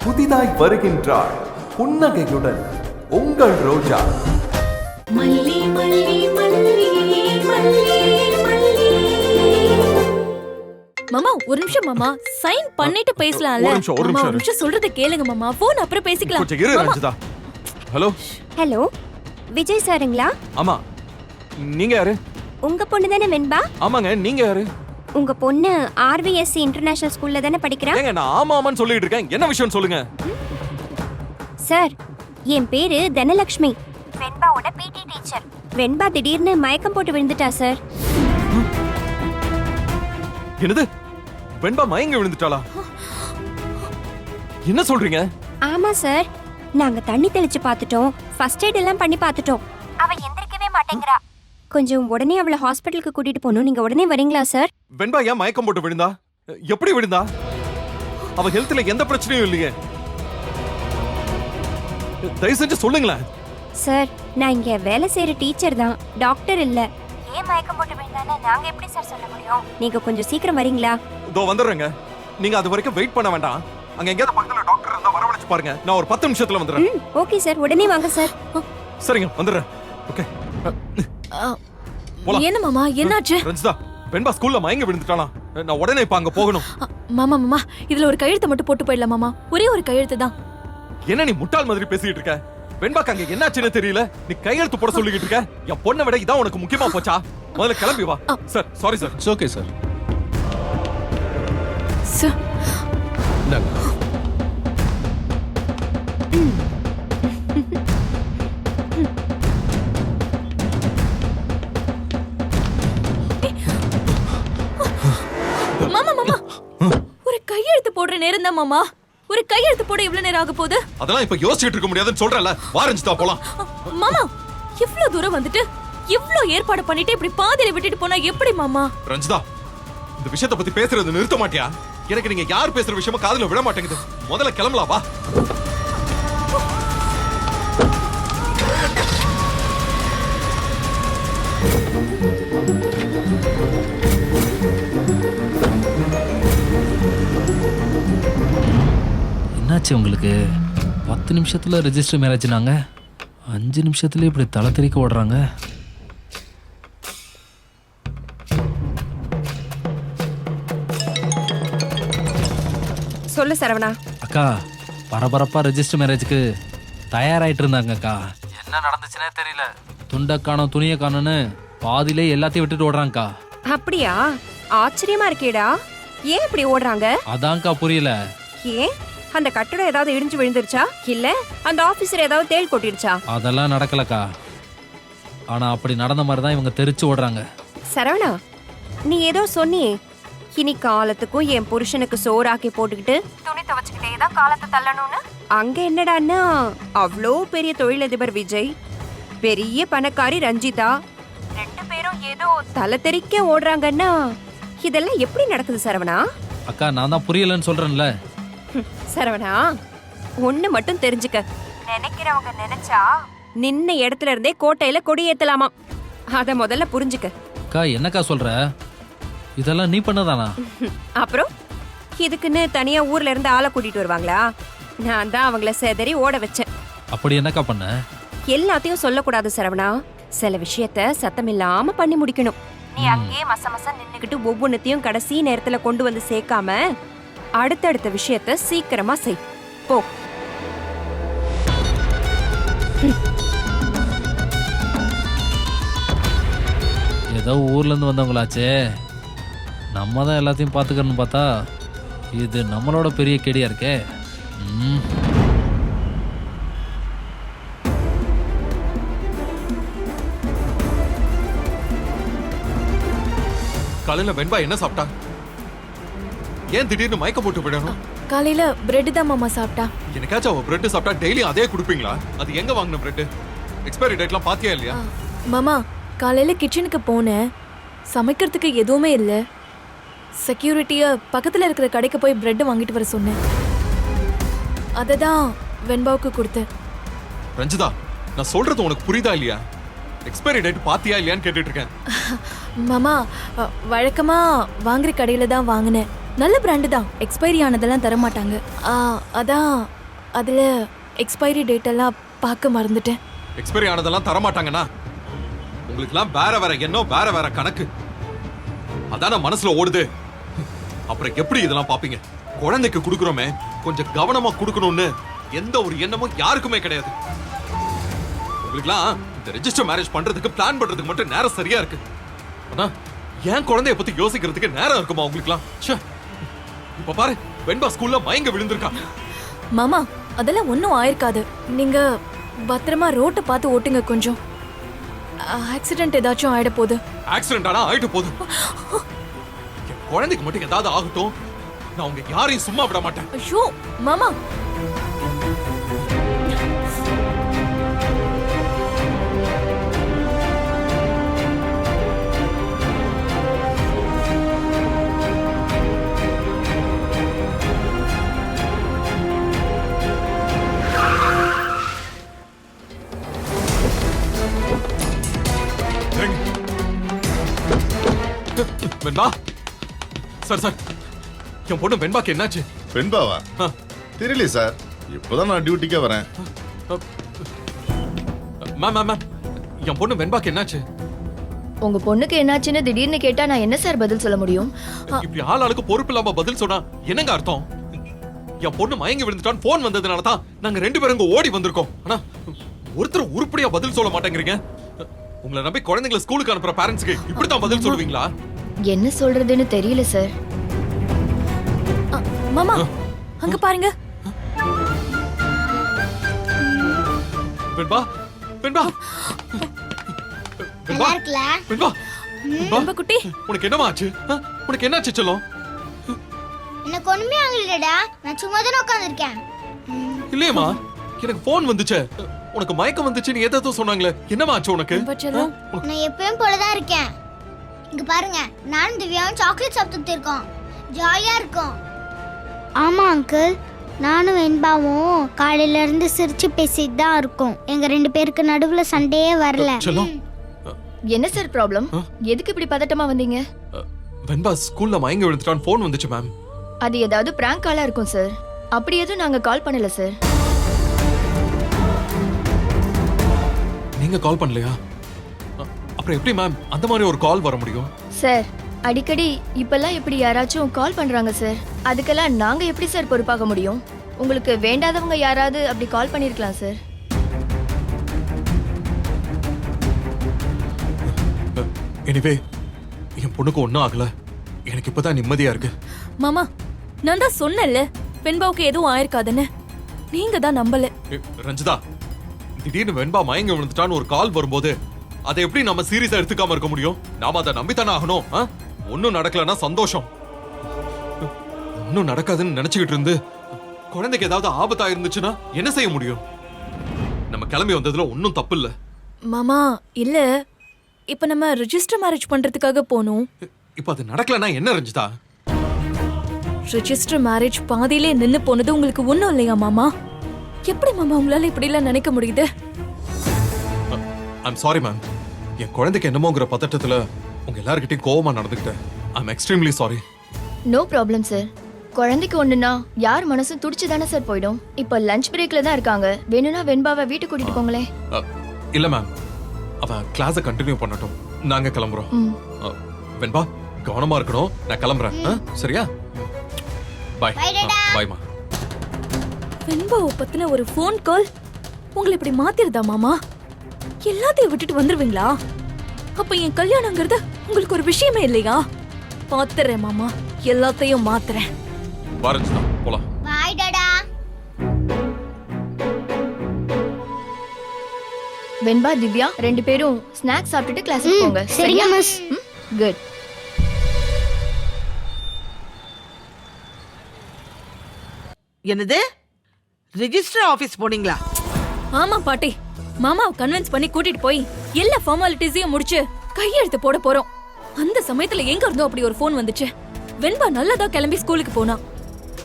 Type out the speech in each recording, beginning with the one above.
புதிதாய் வருகின்றாள் புன்னகையுடன் உங்கள் ரோஜா. மல்லி மல்லி மல்லி மல்லி மல்லி. மாமா ஒரு நிமிஷம் மாமா, சைன் பண்ணிட்டு பேசலாம்ல. ஒரு நிமிஷம் சொல்றத கேளுங்க மாமா, போன் அப்புறம் பேசிக்கலாம். கொஞ்சம் இரு ரஞ்சிதா. ஹலோ ஹலோ, விஜய் சாருங்களா? ஆமா, நீங்க யாரு? உங்க பொண்ணு தானே வெண்பா? ஆமாங்க, நீங்க யாரு? உங்க பொண்ணு ஆர்விஎஸ்சி இன்டர்நேஷனல் ஸ்கூல்ல தானே படிக்கிறா? ஏங்க நான் ஆமா ஆமான்னு சொல்லிட்டு இருக்கேன், என்ன விஷயம் சொல்லுங்க. சார், என் பேரு தனலட்சுமி, வெண்பாவோட பிடி டீச்சர். வெண்பா திடீர்னு மயக்கம் போட்டு விழுந்துட்டா சார். என்னது, வெண்பா மயங்க விழுந்துட்டாளா? என்ன சொல்றீங்க? ஆமா சார், நாங்க தண்ணி தெளிச்சு பார்த்துட்டோம், ஃபர்ஸ்ட் எய்ட் எல்லாம் பண்ணி பார்த்துட்டோம். அவ எந்திரிக்கவே மாட்டேங்கிறா. கொஞ்சம் உடனே அவளை ஹாஸ்பிட்டலுக்கு கூட்டிட்டு போகணும். நீங்க உடனே வரீங்களா சார்? வெண்பா ஏன் மயக்கம் போட்டு விழுந்தா? எப்படி விழுந்தா? அவ ஹெல்த்ல எந்த பிரச்சனையும் இல்லையே, தயவு செஞ்சு சொல்லுங்களேன். சார், நான் இங்க வேலை செய்யற டீச்சர் தான், டாக்டர் இல்ல. ஏன் மயக்கம் போட்டு விழுந்தானே நாங்க எப்படி சார் சொல்ல முடியும்? நீங்க கொஞ்சம் சீக்கிரம் வரீங்களா? இதோ வந்துடுறேங்க, நீங்க அது வரைக்கும் வெயிட் பண்ண வேண்டாம். அங்க எங்கேயாவது பக்கத்துல டாக்டர் இருந்தா வரவழைச்சு பாருங்க, நான் ஒரு 10 நிமிஷத்துல வந்துடுறேன். ஓகே சார், உடனே வாங்க சார். சரிங்க, வந்துடுறேன். ஓகே, என்ன மாமா, என்னாச்சு? ரஞ்சிதா, வெண்பா ஸ்கூல்ல மயங்க விழுந்துட்டானா? நான் உடனே இப்ப அங்க போகணும். மாமா மாமா, இதுல ஒரு கையெழுத்து மட்டும் போட்டு போயிடலாம் மாமா, ஒரே ஒரு கையெழுத்து தான். என்ன நீ முட்டாள் மாதிரி பேசிட்டு இருக்க? வெண்பாக்கு அங்க என்னாச்சுன்னு தெரியல, நீ கையெழுத்து போட சொல்லிட்டு இருக்க. என் பொண்ணை விட இதான் உனக்கு முக்கியமா போச்சா? முதல்ல கிளம்பி வா. Sir, sorry sir. It's okay sir. Sir, மாமா மாமா, ஒரு கையெழுத்து போடுற நேரம் தான் மாமா. ஒரு கையெழுத்து போட எவ்வளவு நேரம் ஆக போகுது? அதெல்லாம் இப்ப யோசிச்சுட்டு இருக்க முடியாதுன்னு சொல்றல. வா ரஞ்சிதா, போலாம். மாமா, இவ்ளோ தூரம் வந்துட்டு இவ்ளோ ஏற்பாடு பண்ணிட்டு இப்படி பாதியில விட்டுட்டு போனா எப்படி மாமா? ரஞ்சிதா, இந்த விஷயத்தை பத்தி பேசுறது நிறுத்த மாட்டியா? எனக்கு நீங்க யார் பேசுற விஷயமா காதுல விட மாட்டேங்குது. முதல்ல கிளம்பலாம், வா. என்னாச்சு உங்களுக்கு? 10 நிமிஷத்துல ரெஜிஸ்டர் மேரேஜ்னாங்க, 5 நிமிஷத்துல இப்படி தலை தெறிக்க ஓடுறாங்க. சொல்லு சரவணா. அக்கா, பரபரப்பா ரெஜிஸ்டர் மேரேஜுக்கு தயாராயிட்டு இருந்தாங்க அக்கா. என்ன நடந்துச்சுன்னே தெரியல, துண்டை காணோம் துணியை காணோன்னு பாதியிலே எல்லாத்தையும் விட்டுட்டு ஓடுறாங்கக்கா. அப்படியா? ஆச்சரியமா இருக்கேடா. ஏன் இப்படி ஓடுறாங்க? அதான்க்கா புரியல. ஏன் அந்த கட்டடம் ஏதாவது இடிஞ்சு விழுந்துருச்சா, இல்ல அந்த ஆபீசர் ஏதாவது தேள் கொட்டிடுச்சா? அதெல்லாம் நடக்கலக்கா. ஆனா அப்படி நடந்த மாதிரி தான் இவங்க தெரிச்சு ஓடுறாங்க. சரவணா, நீ ஏதோ சொன்னியே, இனி காலத்துக்கும் என் புருஷனுக்கு சோறாக்கி போட்டுக்கிட்டு துணி துவச்சுக்கிட்டே தான் காலத்தை தள்ளணும்னு. அங்க என்னடான்னா, அவ்வளோ பெரிய தொழிலதிபர் விஜய், பெரிய பணக்காரி ரஞ்சிதா, 2 பேரும் ஏதோ தலை தெறிக்க ஓடுறாங்கன்னா இதெல்லாம் எப்படி நடக்குது சரவணா? அக்கா, நான் தான் புரியலன்னு சொல்றேன்ல. சரவணா, ஒண்ணு மட்டும் தெரிஞ்சுக்க, நினைக்கிறவங்க நினைச்சா நின்ன இடத்துல இருந்தே கோட்டையில கொடி ஏத்தலாமா. அத முதல்ல புரிஞ்சுக்க. அக்கா, என்னக்கா சொல்ற? இதெல்லாம் நீ பண்ணதானா? அப்புறம் இதுக்குன்னு தனியா ஊர்ல இருந்து ஆளை கூட்டிட்டு வருவாங்களா? நான் தான் அவங்கள செதறி ஓட வச்சேன். அப்படி என்னக்கா பண்ண? எல்லாத்தையும் சொல்லக்கூடாது சரவணா, சில விஷயத்த சத்தம் இல்லாம பண்ணி முடிக்கணும். நீ அங்கேயே மச மச நின்னுக்கிட்டு ஒவ்வொன்னத்தையும் கடைசி நேரத்துல கொண்டு வந்து சேர்க்காம அடுத்தடுத்த விஷயத்த சீக்கிரமா செய். போ. ஏதோ ஊர்ல இருந்து வந்தவங்களாச்சே, நம்ம தான் எல்லாத்தையும் பார்த்துக்கணும்னு பார்த்தா இது நம்மளோட பெரிய கெடியா இருக்கே. காலையில வெண்பா என்ன சாப்பிட்டா? ஏன் திடீர்னு மயக்கம் போட்டு விடணும்? காலையில பிரெட் தான் மாமா சாப்பிட்டா. எனக்காச்சும் அவ பிரெட் சாப்பிட்டா டெய்லியும் அதே குடுப்பீங்களா? அது எங்க வாங்கின பிரெட்? எக்ஸ்பைரி டேட்லாம் பாத்தியா இல்லையா? மாமா, காலையில கிச்சனுக்கு போனேன், சமைக்கிறதுக்கு எதுவுமே இல்ல. செக்யூரிட்டிய பக்கத்துல இருக்கிற கடைக்கு போய் பிரெட் வாங்கிட்டு வர சொன்னேன். அததான் வெண்பாவுக்கு கொடுத்தேன். ரஞ்சிதா, நான் சொல்றது உனக்கு புரியுதா இல்லையா? எக்ஸ்பைரி டேட் பாத்தியா இல்லையான்னு கேட்டுட்டு இருக்கேன். மாமா, வழக்கமா வாங்குற கடையில தான் வாங்கினேன். நல்ல பிராண்டு தான், எக்ஸ்பைரி ஆனதெல்லாம் தர மாட்டாங்க. அதான் அதுல எக்ஸ்பைரி டேட் எல்லாம் பார்க்க மறந்துட்டேன். எக்ஸ்பைரி ஆனதெல்லாம் தர மாட்டாங்கண்ணா. உங்களுக்குலாம் வேற வேற எண்ணம், வேற வேற கணக்கு. அதான மனசுல ஓடுது. அப்புறம் எப்படி இதெல்லாம் பாப்பீங்க? குழந்தைக்கு கொடுக்குறோமே, கொஞ்சம் கவனமா கொடுக்கணும்னு எந்த ஒரு எண்ணமும் யாருக்குமே கிடையாது. உங்களுக்குலாம் இந்த ரெஜிஸ்டர் மேரேஜ் பண்றதுக்கு பிளான் பண்றதுக்கு மட்டும் நேரம் சரியா இருக்கு. ஆனா என் குழந்தைய பத்தி யோசிக்கிறதுக்கு நேரம் இருக்குமா உங்களுக்குலாம்? இப்ப பாரு, வெண்பா ஸ்கூல்ல மயங்க விழுந்திருக்கா. மாமா அதெல்லாம் ஒன்றும் ஆயிருக்காது. நீங்க பத்திரமா ரோட்டை பார்த்து ஓட்டுங்க. கொஞ்சம் ஆக்சிடென்ட் ஏதாச்சும் ஆயிட போகுது. ஆக்சிடென்ட் ஆனா ஆயிட்டு போகுது. என் குழந்தைக்கு மட்டும் ஏதாவது ஆகட்டும், நான் உங்க யாரையும் சும்மா விட மாட்டேன். ஐயோ மாமா, வெண்பா சார், சார் என் பொண்ணு வெண்பாக்கு என்னாச்சு? வெண்பாவா? ஆ. தெரியல சார், இப்போதான் நான் டியூட்டிக்கே வரேன். மேம் மேம் மேம், என் பொண்ணு வெண்பாக்கு என்னாச்சு? உங்க பொண்ணுக்கு என்னாச்சுன்னு திடீர்னு கேட்டா நான் என்ன சார் பதில் சொல்ல முடியும்? இப்படி ஆளாளுக்கு பொறுப்பு இல்லாம பதில் சொன்னா என்னங்க அர்த்தம்? என் பொண்ணு மயங்கி விழுந்துட்டான் போன் வந்ததுனால தான் நாங்க 2 பேரும் இங்க ஓடி வந்திருக்கோம். ஆனா ஒருத்தர் உருப்படியா பதில் சொல்ல மாட்டேங்கிறீங்க. உங்களை நம்பி குழந்தைங்களை ஸ்கூலுக்கு அனுப்புற பேரண்ட்ஸ்க்கு இப்படித்தான் பதில் சொல்லுவீங்களா? என்ன சொல்றதுன்னு தெரியல சார். மாமா அங்க பாருங்க. வெண்பா வெண்பா வெண்பா வெண்பா வெண்பா குட்டி, உனக்கு என்னமா ஆச்சு? உனக்கு என்னாச்சு செல்லம்? எனக்கு ஒண்ணுமே ஆகலடா, நான் சும்மா தான் உட்கார்ந்திருக்கேன். இல்லையம்மா, எனக்கு போன் வந்துச்சே. உனக்கு மயக்கம் வந்துச்சுன்னு ஏதோ சொன்னாங்களே, என்னமா ஆச்சு உனக்கு? வெண்பா செல்லம், நான் எப்பவும் போலதான் இருக்கேன். இங்க பாருங்க, நானும் திவ்யாவும் சாக்லேட் சாப்பிட்டுட்டு இருக்கோம், ஜாலியா இருக்கோம். ஆமா அங்கிள், நானும் வெண்பாவும் காலையில இருந்து சிரிச்சு பேசிட்டு தான் இருக்கோம். எங்க 2 பேருக்கு நடுவுல சண்டையே வரல. செல்லம், என்ன சார் ப்ராப்ளம்? எதுக்கு இப்படி பதட்டமா வந்தீங்க? வெண்பா ஸ்கூல்ல மயங்கி விழுந்துட்டான் போன் வந்துச்சு மேம். அது ஏதாவது பிராங்க் காலா இருக்கும் சார். அப்படி எதுவும் நாங்க கால் பண்ணல சார். நீங்க கால் பண்ணலையா? அப்புறம் எப்படி மேம் அந்த மாதிரி ஒரு கால் வர முடியும்? சார் அடிக்கடி இப்பெல்லாம் இப்படி யாராச்சும் கால் பண்றாங்க சார். அதுக்கெல்லாம் நாங்க எப்படி சார் பொறுப்பாக முடியும்? உங்களுக்கு வேண்டாதவங்க யாராவது அப்படி கால் பண்ணிருக்கலாம் சார். எனிவே என் பொண்ணுக்கு ஒன்னும் ஆகல. எனக்கு இப்பதான் நிம்மதியா இருக்கு. மாமா நான் தான் சொன்னேன்ல வெண்பாவுக்கு எதுவும் ஆயிருக்காதுன்னு. நீங்க தான் நம்பல. ரஞ்சிதா, திடீர்னு வெண்பா மயங்கி விழுந்துட்டான்னு ஒரு கால் வரும்போது அதை எப்படி நம்ம சீரியஸா எடுத்துக்காம இருக்க முடியும்? நாம அதை நம்பித்தானே ஆகணும். ஒன்னும் நடக்கலன்னா சந்தோஷம். ஒன்னும் நடக்காதுன்னு நினைச்சுக்கிட்டு இருந்து குழந்தைக்கு ஏதாவது ஆபத்தா இருந்துச்சுன்னா என்ன செய்ய முடியும்? நம்ம கிளம்பி வந்ததுல ஒன்னும் தப்பு இல்ல. மாமா இல்ல, இப்ப நம்ம ரெஜிஸ்டர் மேரேஜ் பண்றதுக்காக போனோம். இப்ப அது நடக்கலன்னா என்ன ரஞ்சிதா? ரெஜிஸ்டர் மேரேஜ் பாதியிலே நின்னு போனது உங்களுக்கு ஒண்ணும் இல்லையா மாமா? எப்படி மாமா உங்களால இப்படி எல்லாம் நினைக்க முடியுது? I'm sorry ma'am. என் குழந்தைக்கு என்னமோங்கிற பதட்டத்துல உங்க எல்லார்கிட்டயும் கோவமா நடந்துக்கிட்டேன். I'm extremely sorry. No problem sir. குழந்தைக்கு ஒண்ணுனா யார் மனசும் துடிச்சு தானே சார் போயிடும். இப்போ லஞ்ச் பிரேக்ல தான் இருக்காங்க. வேணும்னா வெண்பாவை வீட்டுக்கு கூட்டிட்டு போங்களே. இல்ல மேம், அவ கிளாஸ கண்டினியூ பண்ணட்டும். நாங்க கிளம்புறோம். வெண்பா கவனமா இருக்கணும். நான் கிளம்புறேன். சரியா? பாய். பாய்மா. வெண்பாவை பத்தின ஒரு ஃபோன் கால் உங்களை இப்படி மாத்திருதா மாமா? எல்லாத்தையும் விட்டுட்டு வந்துருவீங்களா? அப்ப என் கல்யாணங்கிறது உங்களுக்கு ஒரு விஷயமே இல்லையா? பாத்துறேன் மாமா, எல்லாத்தையும் மாத்துறேன். பாரஞ்சிதா போலாம். பாய் டாடா. வெண்பா திவ்யா 2 பேரும் ஸ்நாக்ஸ் சாப்பிட்டுட்டு கிளாஸுக்கு போங்க. சரியா மிஸ்? குட். என்னது? ரெஜிஸ்டர் ஆபீஸ் போனீங்களா? ஆமா பாட்டி, மாமாவை கன்வின்ஸ் பண்ணி கூட்டிட்டு போய் எல்லா ஃபார்மாலிட்டிஸையும் முடிச்சு கையெழுத்து போட போறோம். அந்த சமயத்துல எங்க இருந்தோ அப்படி ஒரு ஃபோன் வந்துச்சு. வெண்பா நல்லதா கிளம்பி ஸ்கூலுக்கு போனா.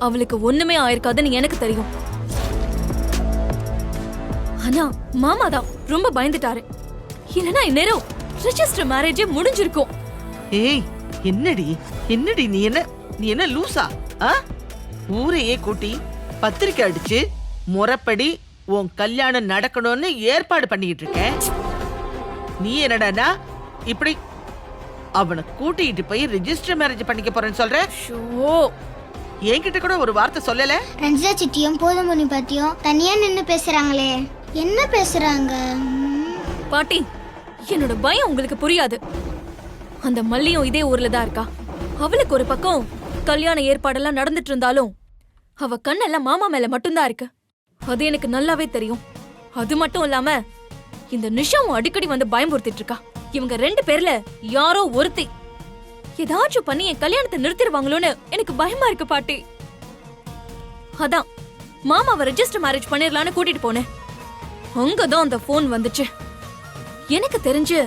அவளுக்கு ஒண்ணுமே ஆயிருக்காதுன்னு எனக்கு தெரியும். ஆனா மாமா தான் ரொம்ப பயந்துட்டாரு. இல்லனா இந்நேரம் ரெஜிஸ்டர் மேரேஜே முடிஞ்சிருக்கும். ஏய், என்னடி என்னடி நீ என்ன நீ என்ன லூசா? ஊரையே கூட்டி பத்திரிக்கை அடிச்சு முறைப்படி உன் கல்யாணம் நடக்கணும்னு ஏற்பாடு பண்ணிக்கிட்டு இருக்க. நீ என்னடானா இப்படி அவனை கூட்டிட்டு போய் ரெஜிஸ்டர் மேரேஜ் பண்ணிக்க போறேன்னு சொல்ற? என்கிட்ட கூட ஒரு வார்த்தை சொல்லல. ரஞ்சிதா சிட்டியும் போதுமணி பத்தியும் தனியா நின்னு பேசுறாங்களே, என்ன பேசுறாங்க? பாட்டி, என்னோட பயம் உங்களுக்கு புரியாது. அந்த மல்லியும் இதே ஊர்ல தான் இருக்கா. அவளுக்கு ஒரு பக்கம் கல்யாண ஏற்பாடெல்லாம் நடந்துட்டு இருந்தாலும் அவ கண்ணெல்லாம் மாமா மேல மட்டும்தான் இருக்கு. அது எனக்கு நல்லாவே தெரியும். அது மட்டும் இல்லாம இந்த நிஷாவும் அடிக்கடி வந்து பயமுறுத்திட்டு இருக்கா. இவங்க 2 பேர்ல யாரோ ஒருத்தி ஏதாச்சும் பண்ணி என் கல்யாணத்தை நிறுத்திடுவாங்களோன்னு எனக்கு பயமா இருக்கு பாட்டி. அதான் மாமாவை ரெஜிஸ்டர் மேரேஜ் பண்ணிடலான்னு கூட்டிட்டு போனேன். அங்கதான் அந்த போன் வந்துச்சு. எனக்கு தெரிஞ்சு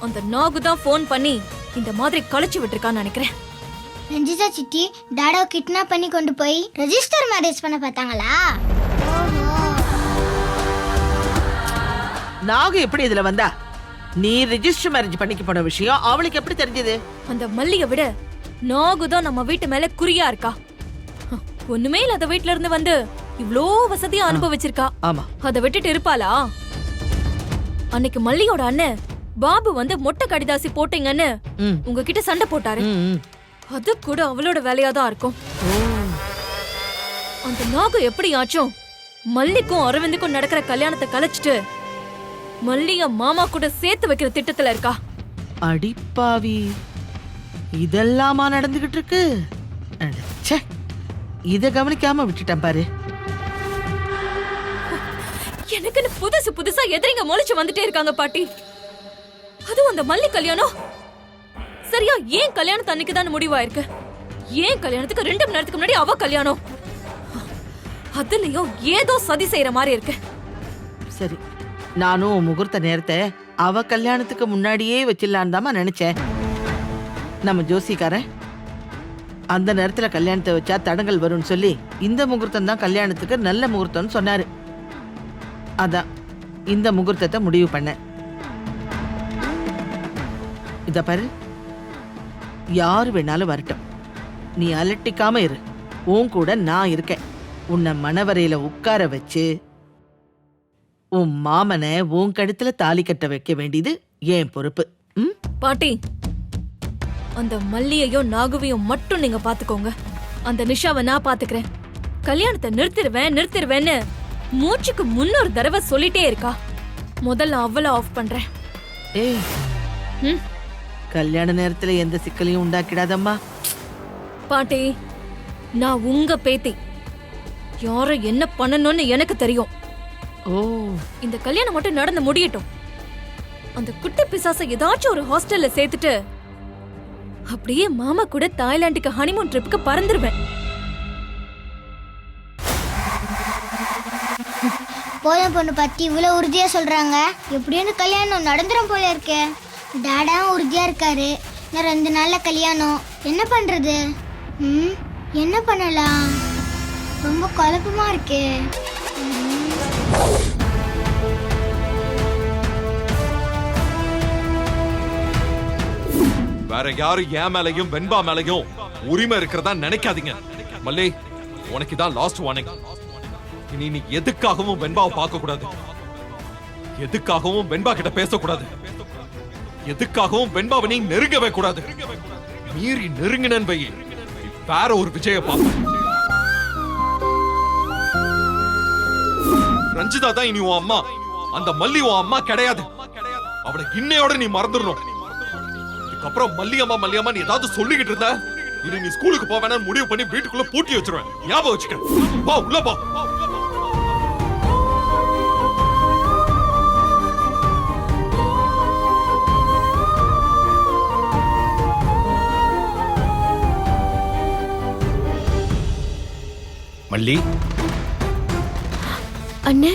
அந்த நாகு தான் போன் பண்ணி இந்த மாதிரி கழிச்சு விட்டுருக்கான்னு நினைக்கிறேன். ரஞ்சிதா சிட்டி டாடாவை கிட்னாப் பண்ணி கொண்டு போய் ரெஜிஸ்டர் மேரேஜ் பண்ண பார்த்தாங்களா? நாகு எப்படி இதுல வந்தா? நீ ரெஜிஸ்டர் மேரேஜ் பண்ணிக்க போன விஷயம் அவளுக்கு எப்படி தெரிஞ்சது? அந்த மல்லியை விட நாகு தான் நம்ம வீட்டு மேல குறியா இருக்கா. ஒண்ணுமே இல்லாத வீட்டுல இருந்து வந்து இவ்ளோ வசதியா அனுபவிச்சிருக்கா. ஆமா, அதை விட்டுட்டு இருப்பாளா? அன்னைக்கு மல்லியோட அண்ணன் பாபு வந்து மொட்டை கடிதாசி போட்டீங்கன்னு உங்ககிட்ட சண்டை போட்டாரு. அது கூட அவளோட வேலையாதான் இருக்கும். அந்த நாகு எப்படியாச்சும் மல்லிக்கும் அரவிந்துக்கும் நடக்கிற கல்யாணத்தை கலைச்சிட்டு மல்லிய மாமா கூட சேர்த்து வைக்கிற திட்டத்துல இருக்கா. அடிப்பாவி, இதெல்லாமா நடந்துகிட்டு இருக்கு? ச்சே, இத கவனிக்காம விட்டுட்டேன் பாரு. எனக்குன்னு புதுசா எதிரிங்க முளைச்சு வந்துட்டே இருக்காங்க பாட்டி. அதுவும் அந்த மல்லி கல்யாணம் சரியா ஏன் கல்யாணத்து அன்னைக்கு தான் முடிவாயிருக்கு. ஏன் கல்யாணத்துக்கு 2 மணி நேரத்துக்கு முன்னாடி அவ கல்யாணம். அதுலயும் ஏதோ சதி செய்யற மாதிரி இருக்கு. சரி, நானும் முகூர்த்த நேரத்தை அவ கல்யாணத்துக்கு முன்னாடியே வச்சிடலான்னு தான் நினைச்சேன். நம்ம ஜோசிக்காரன் அந்த நேரத்துல கல்யாணத்தை வச்சா தடங்கள் வரும்னு சொல்லி இந்த முகூர்த்தம் தான் கல்யாணத்துக்கு நல்ல முகூர்த்தம்னு சொன்னாரு. அதான் இந்த முகூர்த்தத்தை முடிவு பண்ண. இத பாரு, யாரு வேணாலும் வரட்டும், நீ அலட்டிக்காம இரு. உன் கூட நான் இருக்கேன். உன்னை மணவரையில உட்கார வச்சு உன் மாமனை உன் கழுத்துல தாலி கட்ட வைக்க வேண்டியது என் பொறுப்பு. பாட்டி, அந்த மல்லியையும் நாகுவையும் மட்டும் நீங்க பாத்துக்கோங்க. அந்த நிஷாவை நான் பாத்துக்கிறேன். கல்யாணத்தை நிறுத்திடுவேன்னு மூச்சுக்கு 300 தடவை சொல்லிட்டே இருக்கா. முதல்ல அவளை ஆஃப் பண்றேன். ஏய், கல்யாண நேரத்துல எந்த சிக்கலையும் உண்டாக்கிடாதம்மா. பாட்டி, நான் உங்க பேத்தி. யார என்ன பண்ணணும்னு எனக்கு தெரியும். ஓ, இந்த கல்யாணம் மட்டும் நடந்து முடியட்டும். அந்த குட்டி பிசாசை ஏதாச்சும் ஒரு ஹாஸ்டல்ல சேர்த்துட்டு அப்படியே மாமா கூட தாய்லாந்துக்கு ஹனிமூன் ட்ரிப்புக்கு பறந்துருவேன். போதும் பொண்ணு பத்தி இவ்வளவு உறுதியா சொல்றாங்க. எப்படின்னு கல்யாணம் நடந்துரும் போல இருக்கே. டாடாவும் உறுதியா இருக்காரு. இன்னும் 2 நாள்ல கல்யாணம். என்ன பண்றது? என்ன பண்ணலாம்? ரொம்ப குழப்பமா இருக்கே. வேற யாரும் என் மேலையும் வெண்பா மேலையும் உரிமை இருக்கிறதா நினைக்காதீங்க. மல்லி, உனக்கு தான் லாஸ்ட் வார்னிங். இனி நீ எதுக்காகவும் வெண்பாவை பார்க்க கூடாது. எதுக்காகவும் வெண்பா கிட்ட பேசக்கூடாது. எதுக்காகவும் வெண்பாவை நீ நெருங்கவே கூடாது. மீறி நெருங்கினன் வை, வேற ஒரு விஜய பார்ப்ப. ரஞ்சிதா தான் இனி உன் அம்மா. அந்த மல்லி உன் அம்மா கிடையாது. அவளை இன்னையோட நீ மறந்துடணும். இதுக்கப்புறம் மல்லியம்மா நீ ஏதாவது சொல்லிக்கிட்டு இருந்த, இனி நீ ஸ்கூலுக்கு போவேன்னு முடிவு பண்ணி வீட்டுக்குள்ள பூட்டி வச்சிருவேன். ஞாபகம் வச்சுக்க. போ, உள்ள போ. மல்லி, அண்ணே,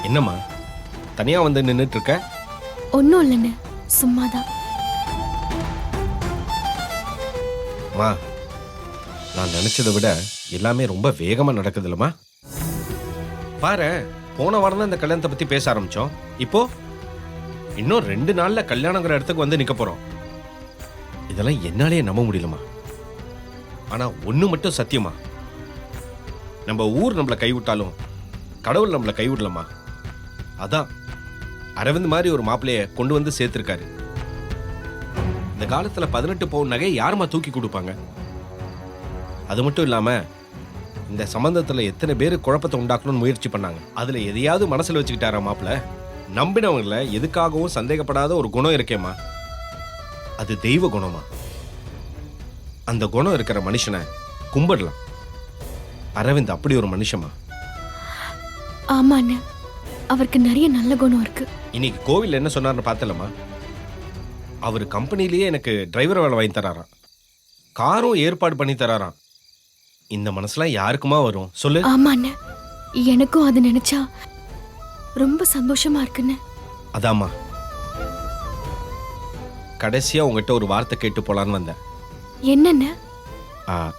என்னம்மா தனியா வந்து நின்னுட்டு இருக்க? ஒன்னும் இல்லைண்ணே, சும்மாதான். மா, நான் நினைச்சதை விட எல்லாமே ரொம்ப வேகமா நடக்குதுல்லம்மா. பாரு, போன வாரம் தான் இந்த கல்யாணத்தை பத்தி பேச ஆரம்பிச்சோம். இப்போ இன்னும் 2 நாள்ல கல்யாணங்கிற இடத்துக்கு வந்து நிக்க போறோம். இதெல்லாம் என்னாலேயே நம்ப முடியலமா. ஆனா ஒண்ணு மட்டும் சத்தியமா, நம்ம ஊர் நம்மளை கைவிட்டாலும் கடவுள் நம்மளை கைவிடலமா. அதான் அரவிந்த் மாதிரி ஒரு மாப்பிள்ளைய கொண்டு வந்து சேர்த்திருக்காரு. இந்த காலத்துல 18 பவுன் நகை யாருமா தூக்கி கொடுப்பாங்க? அது மட்டும் இல்லாம இந்த சம்பந்தத்துல எத்தனை பேர் குழப்பத்தை உண்டாக்கணும்னு முயற்சி பண்ணாங்க. அதுல எதையாவது மனசுல வச்சுக்கிட்டாரா மாப்பிள்ள? நம்பினவங்கள எதுக்காகவும் சந்தேகப்படாத ஒரு குணம் இருக்கேம்மா, அது தெய்வ குணமா. அந்த குணம் இருக்கிற மனுஷனை கும்பிடலாம். அரவிந்த் அப்படி ஒரு மனுஷமா. ஆமாண்ண, அவருக்கு நிறைய நல்ல குணம் இருக்கு. இன்னைக்கு கோவில் என்ன சொன்னார்னு பார்த்தலமா, அவர் கம்பெனிலேயே எனக்கு டிரைவர் வேலை வாங்கி தராராம், காரும் ஏற்பாடு பண்ணி தராராம். இந்த மனசுலாம் யாருக்குமா வரும் சொல்லு? ஆமாண்ண, எனக்கும் அது நினைச்சா ரொம்ப சந்தோஷமா இருக்குன்னு. அதாம்மா, கடைசியா உங்ககிட்ட ஒரு வார்த்தை கேட்டு போலான்னு வந்தேன். என்னென்ன?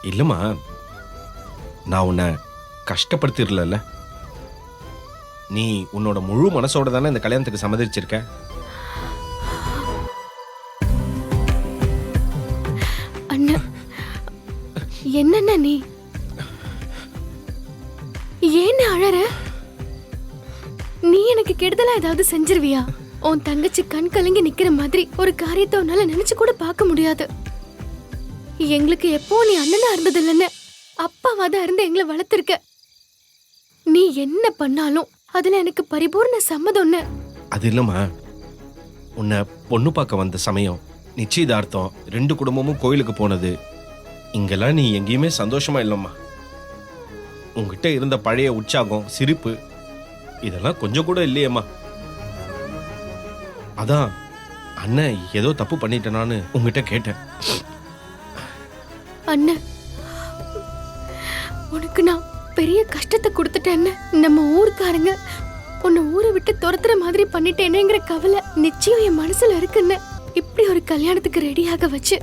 இல்லம்மா, நான் உன்னை கஷ்டப்படுத்திடல. நீ உன்னோட முழு மனசோட தானே இந்த கல்யாணத்துக்கு சம்மதிச்சிருக்க. அண்ணா, என்னென்ன நீ ஏன் அழற? நீ எனக்கு கெடுதலா ஏதாவது செஞ்சிருவியா? உன் தங்கச்சி கண் கலங்கி நிக்கிற மாதிரி ஒரு காரியத்தை உன்னால நினைச்சு கூட பார்க்க முடியாது. எங்களுக்கு எப்போ நீ அண்ணனா இருந்தது இல்லைன்னு அப்பாவாதான் இருந்து எங்களை வளர்த்திருக்க. நீ என்ன பண்ணாலும் அதுல எனக்கு பரிபூர்ண சம்மதம்னு. அது இல்லம்மா, உன்னை பொண்ணு பார்க்க வந்த சமயம், நிச்சயதார்த்தம், 2 குடும்பமும் கோயிலுக்கு போனது, இங்கெல்லாம் நீ எங்கேயுமே சந்தோஷமா இல்லம்மா. உங்ககிட்ட இருந்த பழைய உற்சாகம், சிரிப்பு, இதெல்லாம் கொஞ்சம் கூட இல்லையேம்மா. அதான் அண்ணன் ஏதோ தப்பு பண்ணிட்டேனான்னு உங்ககிட்ட கேட்டேன். அண்ணன், உனக்கு நான் பெரிய கஷ்டத்தை கொடுத்துட்டேன்னு நம்ம ஊர்க்காரங்க உன்னை ஊரை விட்டு துரத்துற மாதிரி பண்ணிட்டேனேங்கிற கவலை நிச்சயம் என் மனசுல இருக்குன்னு. இப்படி ஒரு கல்யாணத்துக்கு ரெடியாக வச்சு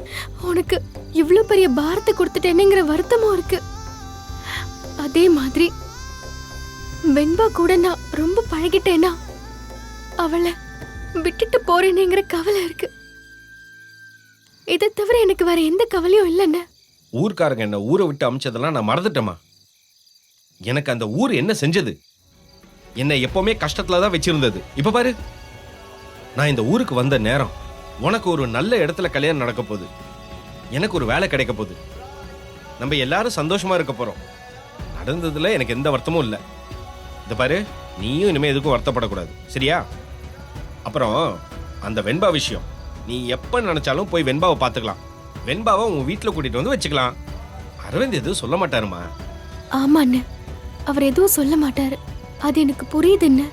உனக்கு இவ்வளவு பெரிய பாரத்தை கொடுத்துட்டேனேங்கிற வருத்தமும் இருக்கு. அதே மாதிரி வெண்பா கூட நான் ரொம்ப பழகிட்டேனா அவளை விட்டுட்டு போறேனேங்கிற கவலை இருக்கு. இதை தவிர எனக்கு வேற எந்த கவலையும் இல்லைன்னு. ஊர்க்காரங்க என்ன ஊரை விட்டு அமிச்சதெல்லாம் நான் மறந்துட்டேம்மா. எனக்கு அந்த ஊர் என்ன செஞ்சது? என்னை எப்பவுமே கஷ்டத்துல தான் வச்சிருந்தது. இப்ப பாரு, நான் இந்த ஊருக்கு வந்த நேரம் உனக்கு ஒரு நல்ல இடத்துல கல்யாணம் நடக்க போகுது, எனக்கு ஒரு வேலை கிடைக்க போகுது, நம்ம எல்லாரும் சந்தோஷமா இருக்க போறோம். நடந்ததுல எனக்கு எந்த வருத்தமும் இல்லை. இந்த பாரு, நீயும் இனிமே எதுக்கும் வருத்தப்படக்கூடாது, சரியா? அப்புறம் அந்த வெண்பா விஷயம், நீ எப்ப நினைச்சாலும் போய் வெண்பாவை பார்த்துக்கலாம். வெண்பாவை உன் வீட்டுல கூட்டிட்டு வந்து வச்சுக்கலாம். அரவிந்த் எதுவும் சொல்ல மாட்டாருமா. ஆமாண்ண, அவர் எதுவும் சொல்ல மாட்டாரு. அது எனக்கு புரியுதுன்னு.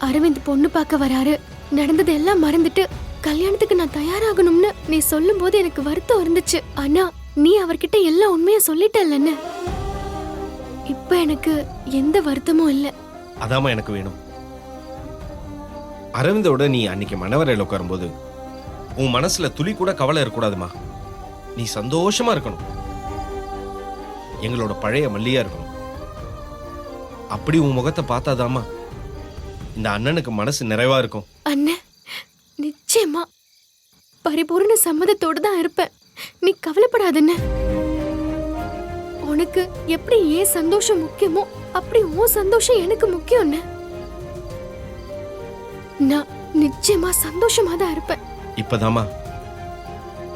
அரவிந்த் பொண்ணு பார்க்க வராரு, நடந்தது எல்லாம் மறந்துட்டு கல்யாணத்துக்கு நான் தயாராகணும்னு நீ சொல்லும் போது எனக்கு வருத்தம் இருந்துச்சு. ஆனா நீ அவர்கிட்ட எல்லா உண்மையும் சொல்லிட்டல்லன்னு. இப்ப எனக்கு எந்த வருத்தமும் இல்ல. அதாமா எனக்கு வேணும். அரவிந்தோட நீ அன்னைக்கு மணவரையில் உட்காரும்போது உன் மனசுல துளி கூட கவலை இருக்கக்கூடாதுமா. நீ சந்தோஷமா இருக்கணும், எங்களோட பழைய மல்லியா இருக்கணும். அப்படி உன் முகத்தை பார்த்தாதாமா இந்த அண்ணனுக்கு மனசு நிறைவா இருக்கும். அண்ணன், நிச்சயமா பரிபூர்ண சம்மதத்தோட தான் இருப்பேன். நீ கவலைப்படாதண்ண. உனக்கு எப்படி ஏன் சந்தோஷம் முக்கியமோ அப்படி உன் சந்தோஷம் எனக்கு முக்கியம். நான் நிச்சயமா சந்தோஷமா தான் இருப்பேன். இப்பதாமா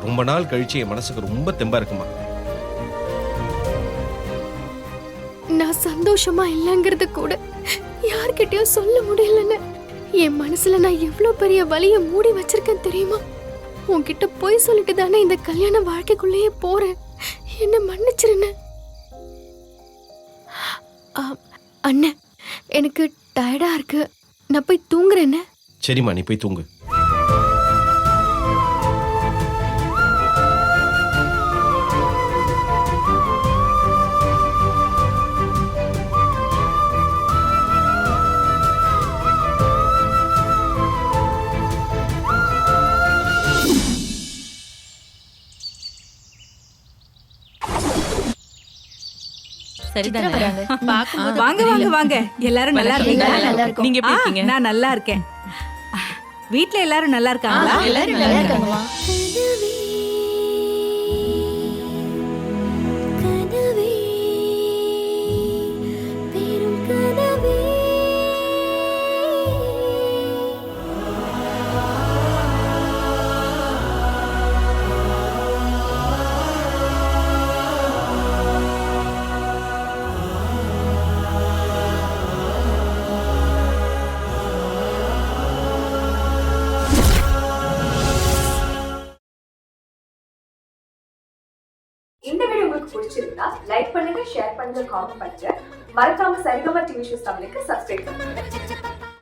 ரொம்ப நாள் கழிச்சு என் மனசுக்கு ரொம்ப தெம்பா இருக்குமா. நான் சந்தோஷமா இல்லைங்கிறத கூட யார்கிட்டயும் சொல்ல முடியலன்னு என் மனசுல நான் எவ்வளவு பெரிய வலிய மூடி வச்சிருக்கேன் தெரியுமா? உன்கிட்ட போய் சொல்லிட்டு தானே இந்த கல்யாண வாழ்க்கைக்குள்ளேயே போறேன். என்ன மன்னிச்சிருன்னு. அண்ணன், எனக்கு டயர்டா இருக்கு, நான் போய் தூங்குறேன்னு. சரிம்மா, நீ போய் தூங்கு. வாங்க வாங்க வாங்க, எல்லாரும் நல்லா இருக்கீங்களா? நீங்க எப்படி இருக்கீங்க? நான் நல்லா இருக்கேன். வீட்ல எல்லாரும் நல்லா இருக்காங்களா? எல்லாரும் நல்லா இருக்காங்கம்மா. கனவே பெரும் கனவே இந்த வீடியோ உங்களுக்கு பிடிச்சிருந்தா லைக் பண்ணுங்க, ஷேர் பண்ணுங்க, காமெண்ட் பண்ணுங்க. மறக்காம சரிகமா டிவி ஷோஸ் தமிழுக்கு சப்ஸ்கிரைப் பண்ணுங்க.